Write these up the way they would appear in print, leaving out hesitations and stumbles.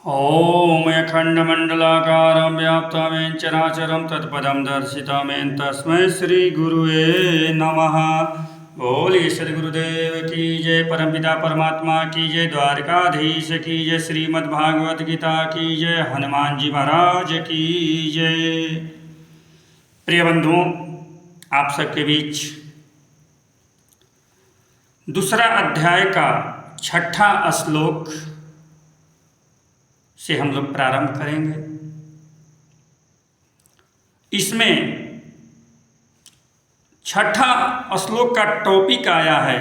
ॐ अखण्डमण्डलाकारं व्याप्तं चराचरं तत्पदं दर्शितं तस्मै श्रीगुरुवे नमः। बोलिए श्री गुरुदेव की जय। परमपिता परमात्मा की जय। द्वारकाधीश की जय। श्रीमद्भागवत गीता की जय। हनुमान जी महाराज की जय। प्रिय बंधुओं, आप सबके बीच दूसरा अध्याय का 6ठा श्लोक से हम लोग प्रारंभ करेंगे। इसमें 6ठा श्लोक का टॉपिक आया है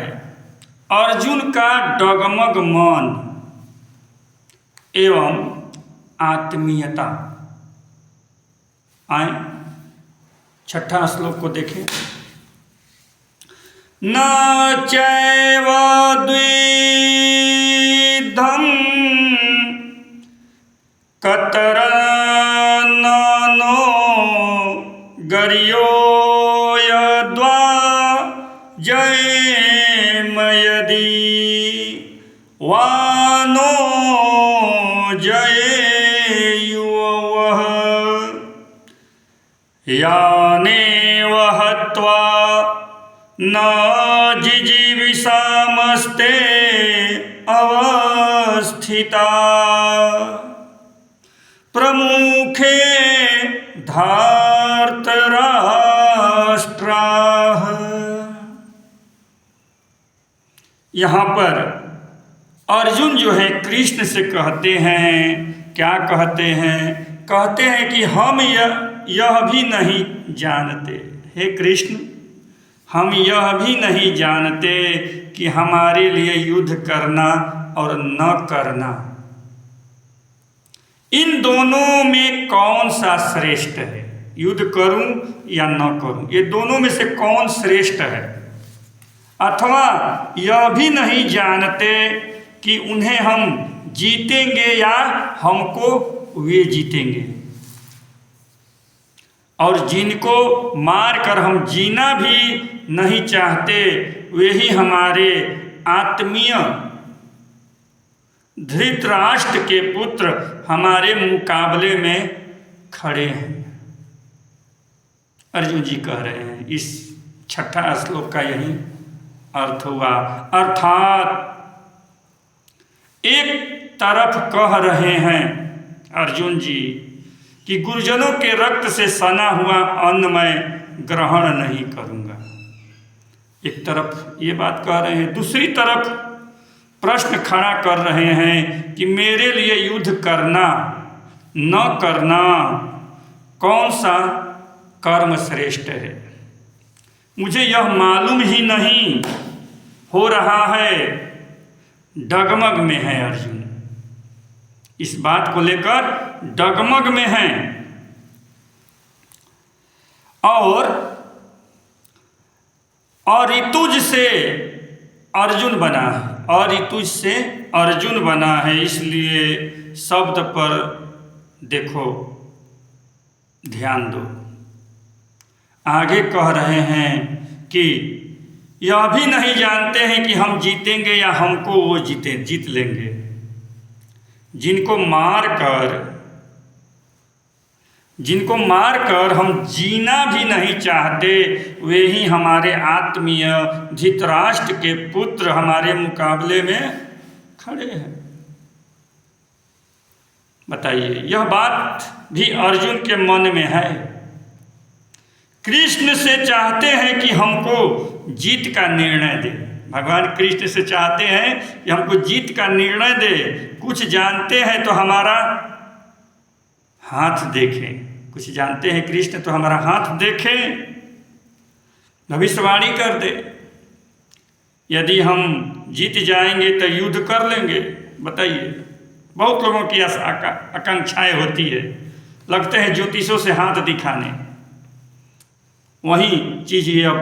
अर्जुन का डगमग मन एवं आत्मीयता। आए 6ठा श्लोक को देखें। न चैव द्विधम् कतरनो गर्यो यद्वा जयेम यदि वानो जयेयुवः यानेव हत्वा न जिजीविषामस्ते अवस्थिता प्रमुखे धार्तराष्ट्राः। यहाँ पर अर्जुन जो है कृष्ण से कहते हैं, क्या कहते हैं? कहते हैं कि हम यह भी नहीं जानते, हे कृष्ण, हम यह भी नहीं जानते कि हमारे लिए युद्ध करना और न करना, इन दोनों में कौन सा श्रेष्ठ है? युद्ध करूं या न करूं, ये दोनों में से कौन श्रेष्ठ है? अथवा यह भी नहीं जानते कि उन्हें हम जीतेंगे या हमको वे जीतेंगे, और जिनको मारकर हम जीना भी नहीं चाहते वे ही हमारे आत्मीय धृतराष्ट्र के पुत्र हमारे मुकाबले में खड़े हैं। अर्जुन जी कह रहे हैं। इस 6ठा श्लोक का यही अर्थ हुआ। अर्थात एक तरफ कह रहे हैं अर्जुन जी कि गुरुजनों के रक्त से सना हुआ अन्न मैं ग्रहण नहीं करूंगा, एक तरफ ये बात कह रहे हैं। दूसरी तरफ प्रश्न खड़ा कर रहे हैं कि मेरे लिए युद्ध करना न करना, कौन सा कर्म श्रेष्ठ है? मुझे यह मालूम ही नहीं हो रहा है। डगमग में है अर्जुन, इस बात को लेकर डगमग में हैं। और ऋतुज से अर्जुन बना है, और ऋतुज से अर्जुन बना है, इसलिए शब्द पर देखो, ध्यान दो। आगे कह रहे हैं कि यह भी नहीं जानते हैं कि हम जीतेंगे या हमको वो जीत लेंगे। जिनको मारकर हम जीना भी नहीं चाहते वे ही हमारे आत्मीय धृतराष्ट्र के पुत्र हमारे मुकाबले में खड़े हैं। बताइए, यह बात भी अर्जुन के मन में है। कृष्ण से चाहते हैं कि हमको जीत का निर्णय दे। भगवान कृष्ण से चाहते हैं कि हमको जीत का निर्णय दे। कुछ जानते हैं तो हमारा हाथ देखें, कुछ जानते हैं कृष्ण तो हमारा हाथ देखें, भविष्यवाणी कर दे। यदि हम जीत जाएंगे तो युद्ध कर लेंगे। बताइए, बहुत लोगों की आकांक्षाएं होती है, लगते हैं ज्योतिषों से हाथ दिखाने। वही चीज ये अब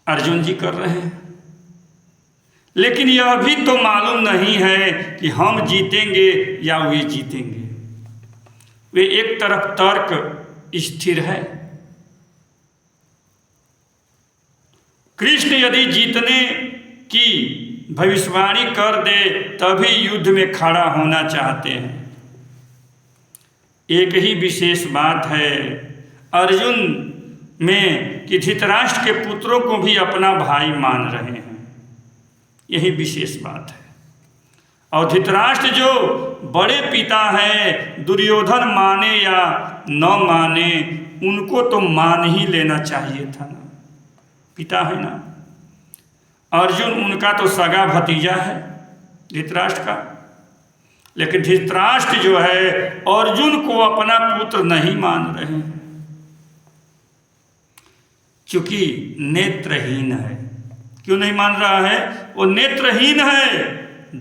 अर्जुन जी कर रहे हैं। लेकिन यह भी तो मालूम नहीं है कि हम जीतेंगे या वे जीतेंगे। वे एक तरफ तर्क स्थिर है, कृष्ण यदि जीतने की भविष्यवाणी कर दे तभी युद्ध में खड़ा होना चाहते हैं। एक ही विशेष बात है अर्जुन में कि धृतराष्ट्र के पुत्रों को भी अपना भाई मान रहे हैं, यही विशेष बात है। और धृतराष्ट्र जो बड़े पिता हैं, दुर्योधन माने या न माने, उनको तो मान ही लेना चाहिए था ना, पिता है ना। अर्जुन उनका तो सगा भतीजा है धृतराष्ट्र का, लेकिन धृतराष्ट्र जो है अर्जुन को अपना पुत्र नहीं मान रहे हैं, क्योंकि नेत्रहीन है। क्यों नहीं मान रहा है? वो नेत्रहीन है,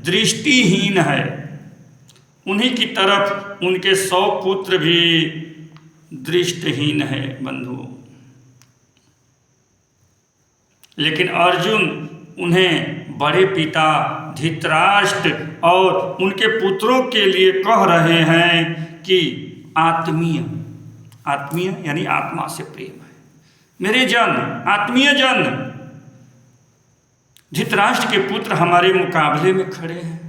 दृष्टिहीन है। उन्हीं की तरफ उनके 100 पुत्र भी दृष्टिहीन है बंधुओं। लेकिन अर्जुन उन्हें बड़े पिता धृतराष्ट्र और उनके पुत्रों के लिए कह रहे हैं कि आत्मीय यानी आत्मा से प्रेम है। मेरे जन, आत्मीय जन, धृतराष्ट्र के पुत्र हमारे मुकाबले में खड़े हैं।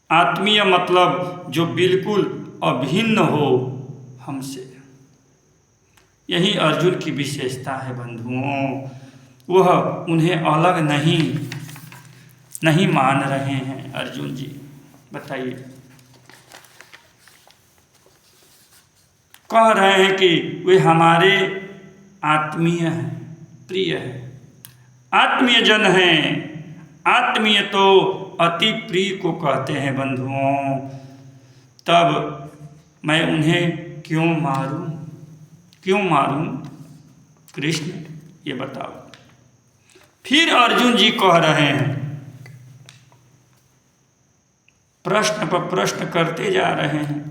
आत्मीय मतलब जो बिल्कुल अभिन्न हो हमसे। यही अर्जुन की विशेषता है बंधुओं। वह उन्हें अलग नहीं मान रहे हैं। अर्जुन जी बताइए, कह रहे हैं कि वे हमारे आत्मीय हैं, प्रिय हैं, आत्मीय जन हैं। आत्मीय तो अति प्रिय को कहते हैं बंधुओं। तब मैं उन्हें क्यों मारूं कृष्ण, ये बताओ। फिर अर्जुन जी कह रहे हैं, प्रश्न पर प्रश्न करते जा रहे हैं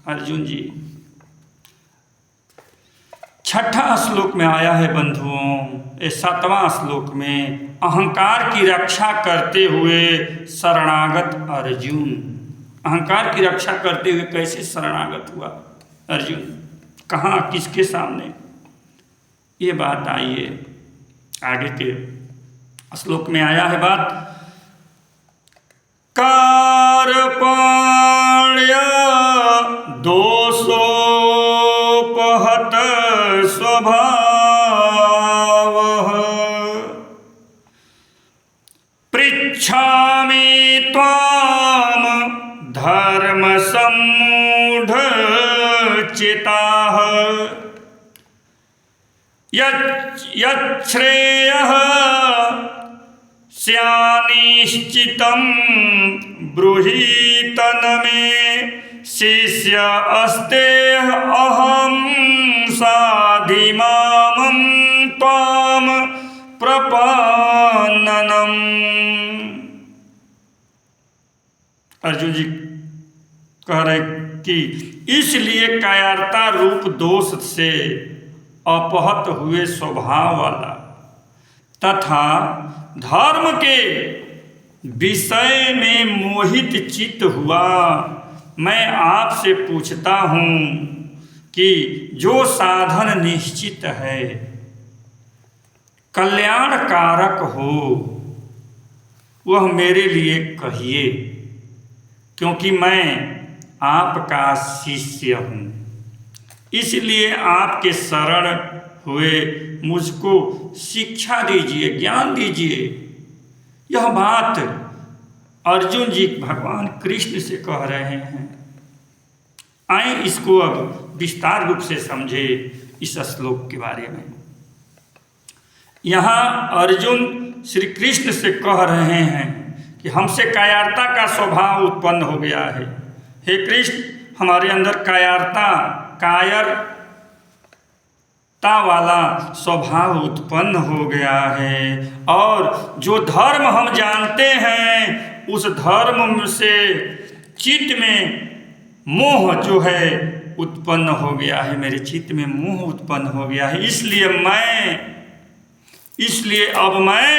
अर्जुन जी। 6ठा श्लोक में आया है बंधुओं, 7वां श्लोक में अहंकार की रक्षा करते हुए शरणागत अर्जुन। अहंकार की रक्षा करते हुए कैसे शरणागत हुआ अर्जुन, कहाँ, किसके सामने? ये बात आइए आगे के श्लोक में आया है बात। कार्पण्य दोषोपहत स्वभाव पृच्छामि त्वाम धर्म सम्मूढ़ चिताः यच्छ्रेयः स्यानिश्चितं ब्रूहि तन्मे शिष्य अस्तेह अहं साधिमामं त्वां प्रपन्ननम्। अर्जुन जी कह रहे कि इसलिए कायरता रूप दोष से अपहत हुए स्वभाव वाला तथा धर्म के विषय में मोहित चित्त हुआ मैं आपसे पूछता हूँ कि जो साधन निश्चित है, कल्याणकारक हो, वह मेरे लिए कहिए, क्योंकि मैं आपका शिष्य हूँ। इसलिए आपके शरण हुए मुझको शिक्षा दीजिए, ज्ञान दीजिए। यह बात अर्जुन जी भगवान कृष्ण से कह रहे हैं। आए इसको अब विस्तार रूप से समझे इस श्लोक के बारे में। यहाँ अर्जुन श्री कृष्ण से कह रहे हैं कि हमसे कायरता का स्वभाव उत्पन्न हो गया है। हे कृष्ण, हमारे अंदर कायरता वाला स्वभाव उत्पन्न हो गया है, और जो धर्म हम जानते हैं उस धर्म से चित्त में मोह जो है उत्पन्न हो गया है, मेरे चित्त में मोह उत्पन्न हो गया है। इसलिए अब मैं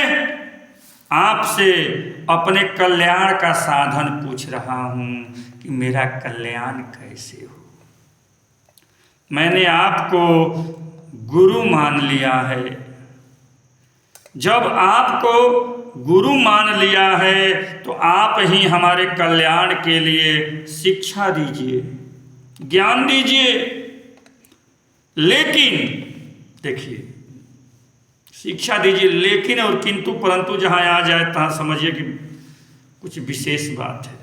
आपसे अपने कल्याण का साधन पूछ रहा हूँ कि मेरा कल्याण कैसे हो। मैंने आपको गुरु मान लिया है, जब आपको गुरु मान लिया है तो आप ही हमारे कल्याण के लिए शिक्षा दीजिए, ज्ञान दीजिए। लेकिन देखिए, शिक्षा दीजिए, लेकिन और किंतु परंतु जहाँ आ जाए तहाँ समझिए कि कुछ विशेष बात है।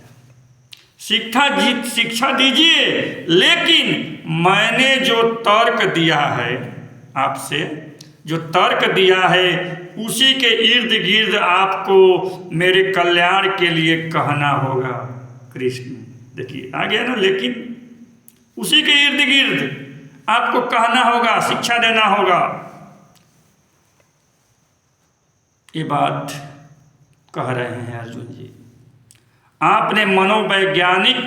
शिक्षा दीजिए, लेकिन मैंने जो तर्क दिया है, आपसे जो तर्क दिया है, उसी के इर्द गिर्द आपको मेरे कल्याण के लिए कहना होगा। कृष्ण देखिए आ गया ना, लेकिन उसी के इर्द गिर्द आपको कहना होगा, शिक्षा देना होगा। ये बात कह रहे हैं अर्जुन जी। आपने मनोवैज्ञानिक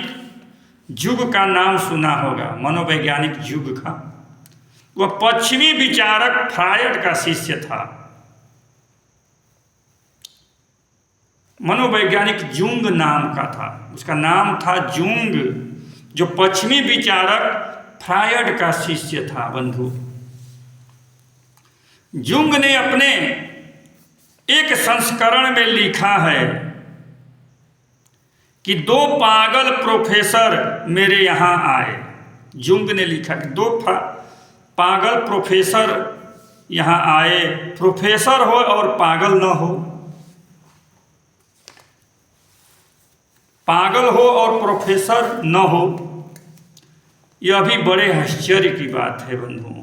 युग का नाम सुना होगा, मनोवैज्ञानिक युग का। वह पश्चिमी विचारक फ्रायड का शिष्य था। मनोवैज्ञानिक जुंग नाम का था, उसका नाम था जुंग, जो पश्चिमी विचारक फ्रायड का शिष्य था। बंधु, जुंग ने अपने एक संस्करण में लिखा है कि 2 पागल प्रोफेसर मेरे यहाँ आए। जुंग ने लिखा कि 2 पागल प्रोफेसर यहाँ आए। प्रोफेसर हो और पागल न हो, पागल हो और प्रोफेसर न हो, यह भी बड़े आश्चर्य की बात है बंधुओं।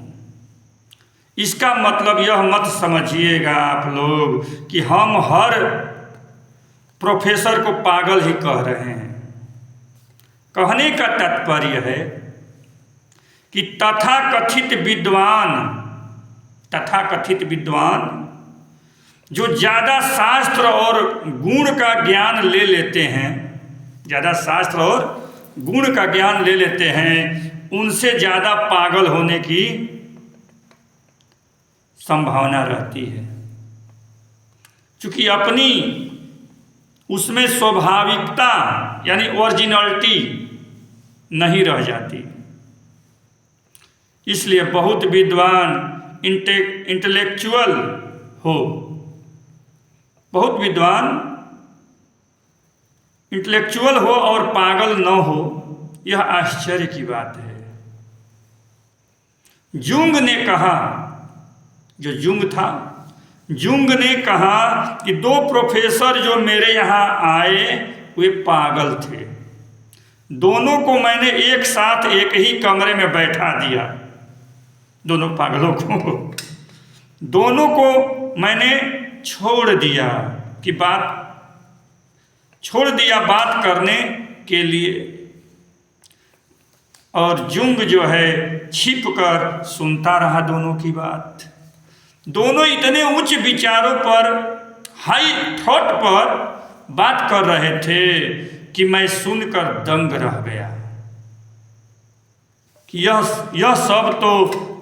इसका मतलब यह मत समझिएगा आप लोग कि हम हर प्रोफेसर को पागल ही कह रहे हैं। कहने का तात्पर्य है कि तथाकथित विद्वान जो ज़्यादा शास्त्र और गुण का ज्ञान ले लेते हैं, ज़्यादा शास्त्र और गुण का ज्ञान ले लेते हैं, उनसे ज़्यादा पागल होने की संभावना रहती है। क्योंकि अपनी उसमें स्वाभाविकता यानी ओरिजिनलिटी नहीं रह जाती। इसलिए बहुत विद्वान इंटेलेक्चुअल हो, बहुत विद्वान इंटेलेक्चुअल हो और पागल न हो, यह आश्चर्य की बात है। जुंग ने कहा, जो जुंग था, जुंग ने कहा कि 2 प्रोफेसर जो मेरे यहाँ आए वे पागल थे। दोनों को मैंने एक साथ एक ही कमरे में बैठा दिया, दोनों पागलों को, दोनों को मैंने छोड़ दिया कि छोड़ दिया बात करने के लिए, और जुंग जो है छिप कर सुनता रहा दोनों की बात। दोनों इतने उच्च विचारों पर, हाई थॉट पर बात कर रहे थे कि मैं सुनकर दंग रह गया कि यह सब तो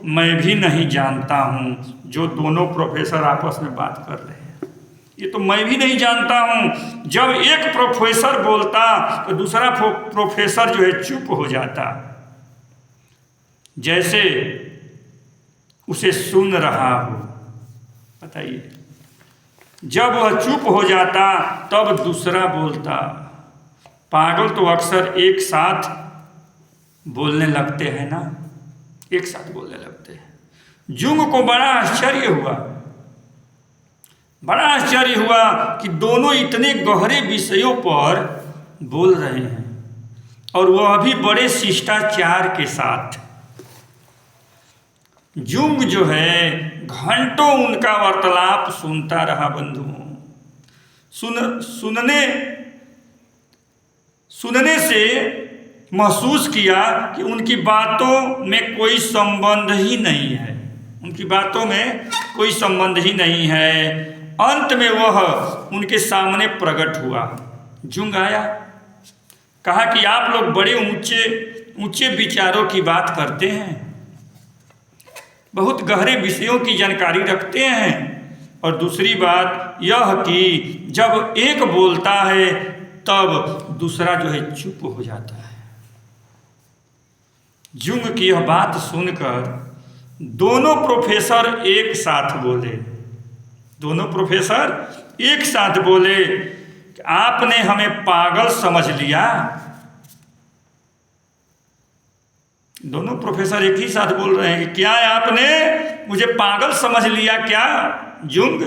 मैं भी नहीं जानता हूँ। जो दोनों प्रोफेसर आपस में बात कर रहे हैं, ये तो मैं भी नहीं जानता हूँ। जब एक प्रोफेसर बोलता तो दूसरा प्रोफेसर जो है चुप हो जाता, जैसे उसे सुन रहा हो। बताइए, जब वह चुप हो जाता तब दूसरा बोलता। पागल तो अक्सर एक साथ बोलने लगते हैं ना, एक साथ बोलने लगते हैं। जुंग को बड़ा आश्चर्य हुआ कि दोनों इतने गहरे विषयों पर बोल रहे हैं, और वह भी बड़े शिष्टाचार के साथ। जुंग जो है घंटों उनका वार्तालाप सुनता रहा बंधुओं। सुनने से महसूस किया कि उनकी बातों में कोई संबंध ही नहीं है, उनकी बातों में कोई संबंध ही नहीं है। अंत में वह उनके सामने प्रकट हुआ। जुंग आया, कहा कि आप लोग बड़े ऊंचे विचारों की बात करते हैं, बहुत गहरे विषयों की जानकारी रखते हैं, और दूसरी बात यह कि जब एक बोलता है तब दूसरा जो है चुप हो जाता है। जुंग की यह बात सुनकर दोनों प्रोफेसर एक साथ बोले, दोनों प्रोफेसर एक साथ बोले कि आपने हमें पागल समझ लिया। दोनों प्रोफेसर एक ही साथ बोल रहे हैं कि क्या आपने मुझे पागल समझ लिया क्या जुंग?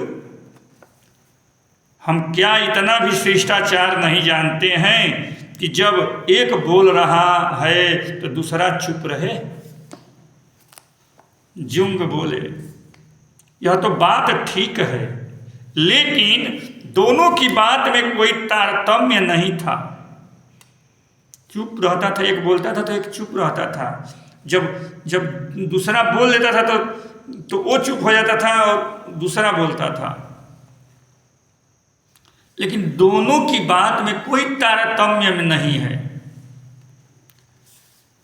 हम क्या इतना भी शिष्टाचार नहीं जानते हैं कि जब एक बोल रहा है तो दूसरा चुप रहे? जुंग बोले, यह तो बात ठीक है, लेकिन दोनों की बात में कोई तारतम्य नहीं था। चुप रहता था, एक बोलता था तो एक चुप रहता था। जब दूसरा बोल लेता था तो वो चुप हो जाता था और दूसरा बोलता था। लेकिन दोनों की बात में कोई तारतम्य नहीं है।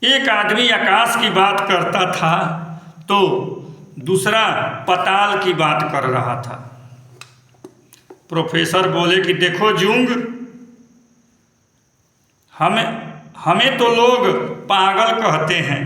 एक आदमी आकाश की बात करता था तो दूसरा पताल की बात कर रहा था। प्रोफेसर बोले कि देखो जुंग, हमें तो लोग पागल कहते हैं,